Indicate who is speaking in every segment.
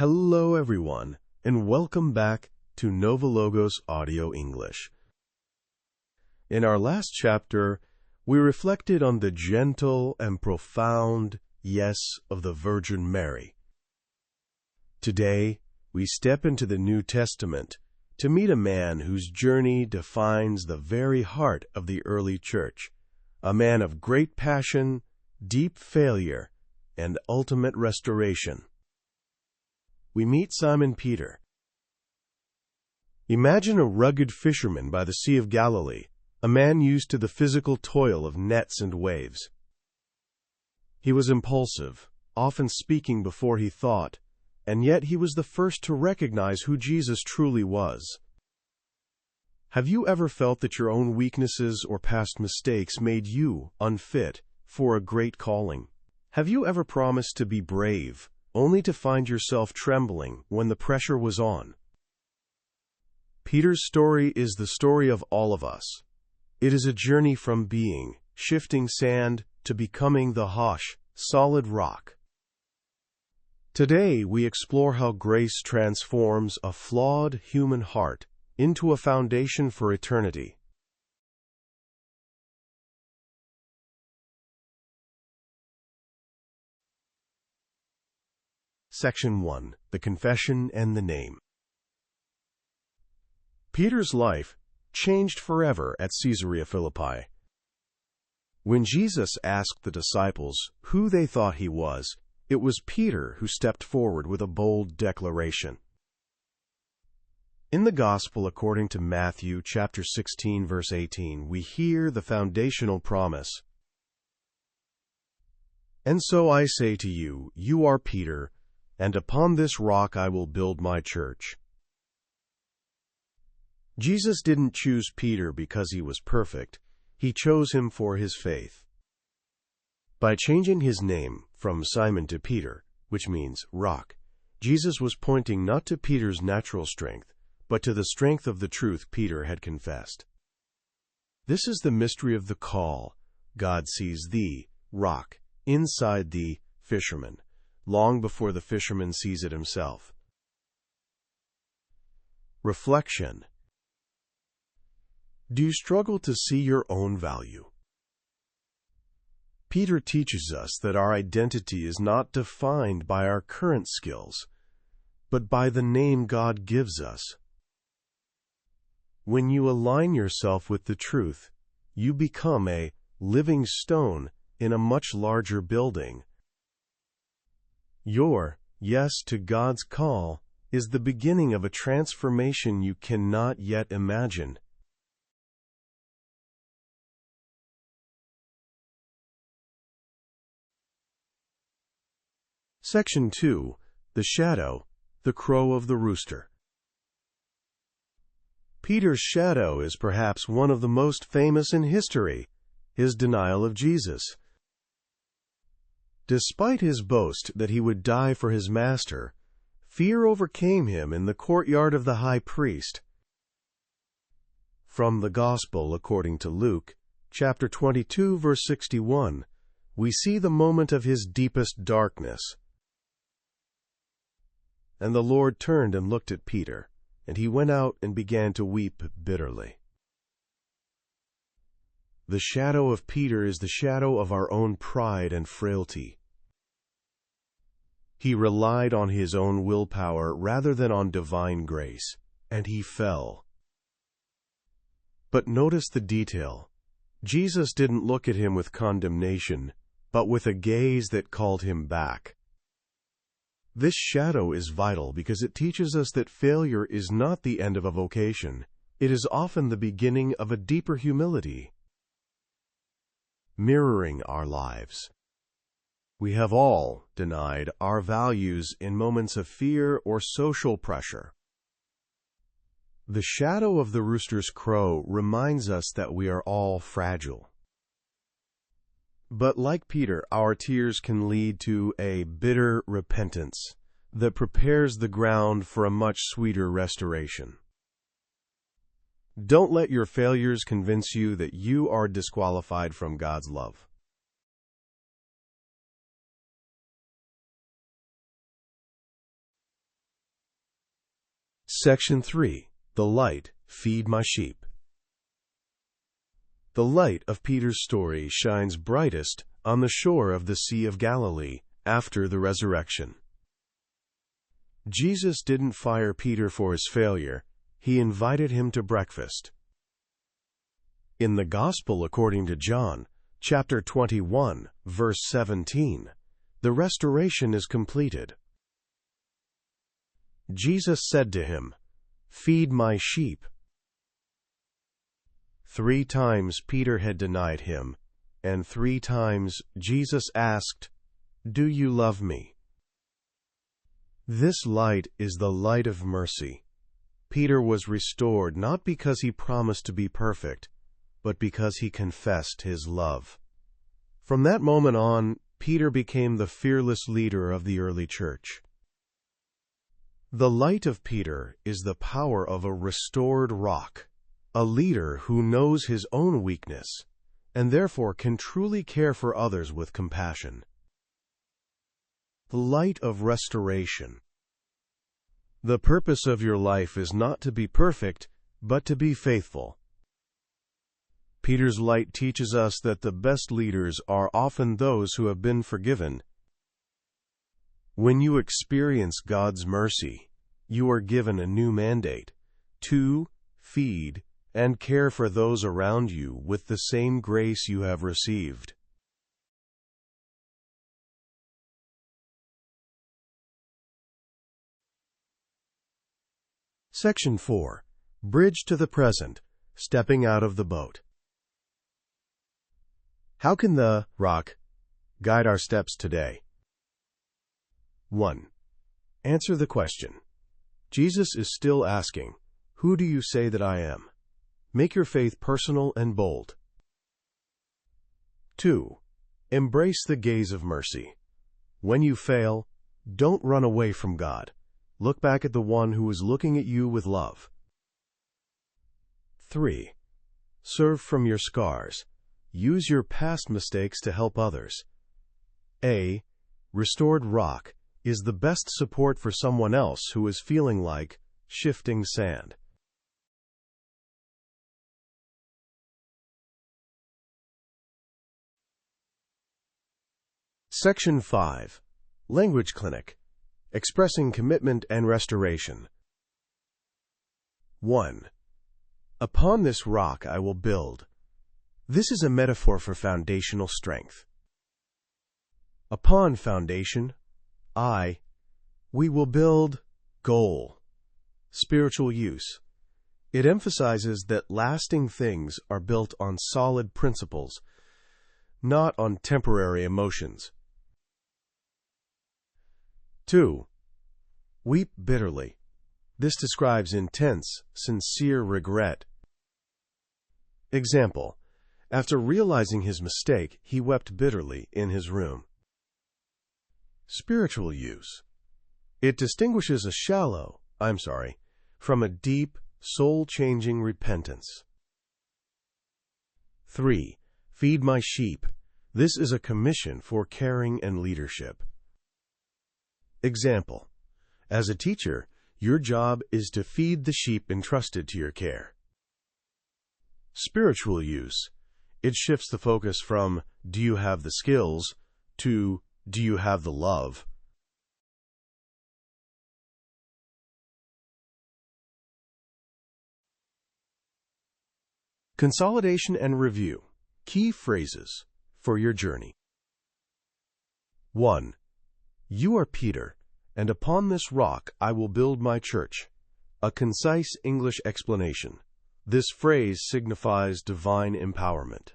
Speaker 1: Hello everyone, and welcome back to NovaLogos Audio English. In our last chapter, we reflected on the gentle and profound yes of the Virgin Mary. Today, we step into the New Testament to meet a man whose journey defines the very heart of the early church, a man of great passion, deep failure, and ultimate restoration. We meet Simon Peter. Imagine a rugged fisherman by the Sea of Galilee, a man used to the physical toil of nets and waves. He was impulsive, often speaking before he thought, and yet he was the first to recognize who Jesus truly was. Have you ever felt that your own weaknesses or past mistakes made you unfit for a great calling? Have you ever promised to be brave, only to find yourself trembling when the pressure was on? Peter's story is the story of all of us. It is a journey from being shifting sand to becoming the hush, solid rock. Today, we explore how grace transforms a flawed human heart into a foundation for eternity. Section 1. The Confession and the Name. Peter's life changed forever at Caesarea Philippi. When Jesus asked the disciples who they thought he was, it was Peter who stepped forward with a bold declaration. In the Gospel according to Matthew chapter 16, verse 18, we hear the foundational promise. "And so I say to you, you are Peter, and upon this rock I will build my church." Jesus didn't choose Peter because he was perfect. He chose him for his faith. By changing his name from Simon to Peter, which means rock, Jesus was pointing not to Peter's natural strength, but to the strength of the truth Peter had confessed. This is the mystery of the call. God sees thee, rock, inside thee, fisherman, long before the fisherman sees it himself. Reflection. Do you struggle to see your own value? Peter teaches us that our identity is not defined by our current skills, but by the name God gives us. When you align yourself with the truth, you become a living stone in a much larger building. Your yes to God's call is the beginning of a transformation you cannot yet imagine. Section 2. The Shadow, the Crow of the Rooster. Peter's shadow is perhaps one of the most famous in history, his denial of Jesus. Despite his boast that he would die for his master, fear overcame him in the courtyard of the high priest. From the Gospel according to Luke, chapter 22, verse 61, we see the moment of his deepest darkness. "And the Lord turned and looked at Peter, and he went out and began to weep bitterly." The shadow of Peter is the shadow of our own pride and frailty. He relied on his own willpower rather than on divine grace, and he fell. But notice the detail. Jesus didn't look at him with condemnation, but with a gaze that called him back. This shadow is vital because it teaches us that failure is not the end of a vocation. It is often the beginning of a deeper humility. Mirroring our lives. We have all denied our values in moments of fear or social pressure. The shadow of the rooster's crow reminds us that we are all fragile. But like Peter, our tears can lead to a bitter repentance that prepares the ground for a much sweeter restoration. Don't let your failures convince you that you are disqualified from God's love. Section 3. The light, feed my sheep. The light of Peter's story shines brightest on the shore of the Sea of Galilee after the resurrection. Jesus didn't fire Peter for his failure. He invited him to breakfast. In the Gospel according to John, chapter 21, verse 17, the restoration is completed. Jesus said to him, "Feed my sheep." 3 times Peter had denied him, and 3 times Jesus asked, "Do you love me?" This light is the light of mercy. Peter was restored not because he promised to be perfect, but because he confessed his love. From that moment on, Peter became the fearless leader of the early church. The light of Peter is the power of a restored rock, a leader who knows his own weakness and therefore can truly care for others with compassion. The light of restoration. The purpose of your life is not to be perfect, but to be faithful. Peter's light teaches us that the best leaders are often those who have been forgiven. When you experience God's mercy, you are given a new mandate to feed and care for those around you with the same grace you have received. Section 4. Bridge to the present, stepping out of the boat. How can the rock guide our steps today? 1. Answer the question. Jesus is still asking, "Who do you say that I am?" Make your faith personal and bold. 2. Embrace the gaze of mercy. When you fail, don't run away from God. Look back at the one who is looking at you with love. 3. Serve from your scars. Use your past mistakes to help others. A restored rock is the best support for someone else who is feeling like shifting sand. Section 5. Language Clinic. Expressing commitment and restoration. 1. Upon this rock I will build. This is a metaphor for foundational strength. Upon foundation, we will build goal. Spiritual use. It emphasizes that lasting things are built on solid principles, not on temporary emotions. 2. Weep bitterly. This describes intense, sincere regret. Example. After realizing his mistake, he wept bitterly in his room. Spiritual use. It distinguishes a from a deep, soul-changing repentance. 3. Feed my sheep. This is a commission for caring and leadership. Example. As a teacher, your job is to feed the sheep entrusted to your care. Spiritual use. It shifts the focus from, "Do you have the skills?" to, "Do you have the love?" Consolidation and review. Key phrases for your journey. 1. You are Peter, and upon this rock I will build my church. A concise English explanation. This phrase signifies divine empowerment.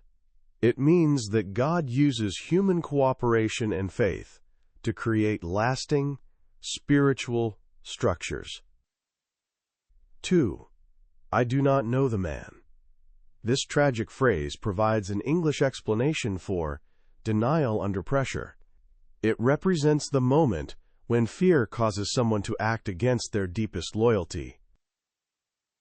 Speaker 1: It means that God uses human cooperation and faith to create lasting, spiritual structures. 2. I do not know the man. This tragic phrase provides an English explanation for denial under pressure. It represents the moment when fear causes someone to act against their deepest loyalty.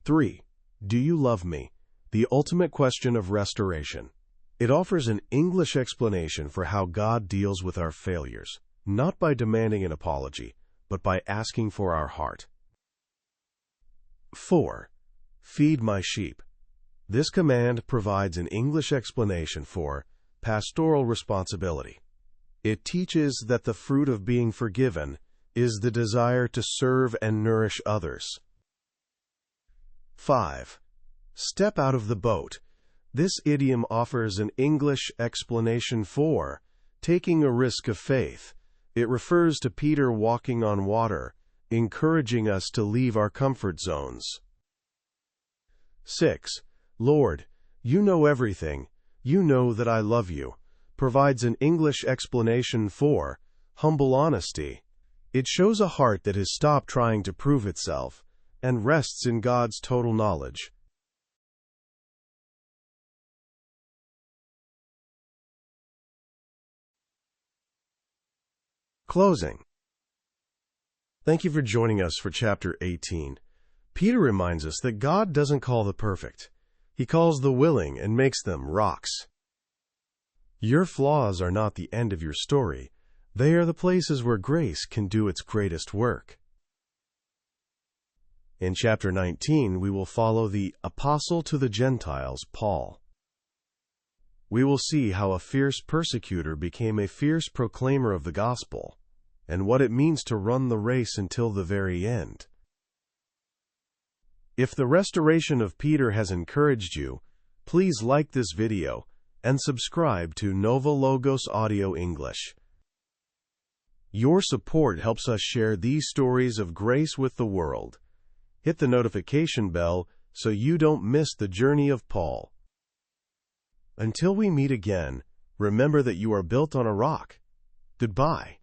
Speaker 1: 3. Do you love me? The ultimate question of restoration. It offers an English explanation for how God deals with our failures, not by demanding an apology, but by asking for our heart. 4. Feed my sheep. This command provides an English explanation for pastoral responsibility. It teaches that the fruit of being forgiven is the desire to serve and nourish others. 5. Step out of the boat. This idiom offers an English explanation for taking a risk of faith. It refers to Peter walking on water, encouraging us to leave our comfort zones. 6. Lord, you know everything. You know that I love you. Provides an English explanation for humble honesty. It shows a heart that has stopped trying to prove itself and rests in God's total knowledge. Closing. Thank you for joining us for Chapter 18. Peter reminds us that God doesn't call the perfect. He calls the willing and makes them rocks. Your flaws are not the end of your story. They are the places where grace can do its greatest work. In Chapter 19, we will follow the Apostle to the Gentiles, Paul. We will see how a fierce persecutor became a fierce proclaimer of the gospel, and what it means to run the race until the very end. If the restoration of Peter has encouraged you, please like this video and subscribe to NovaLogos Audio English. Your support helps us share these stories of grace with the world. Hit the notification bell so you don't miss the journey of Paul. Until we meet again, remember that you are built on a rock. Goodbye.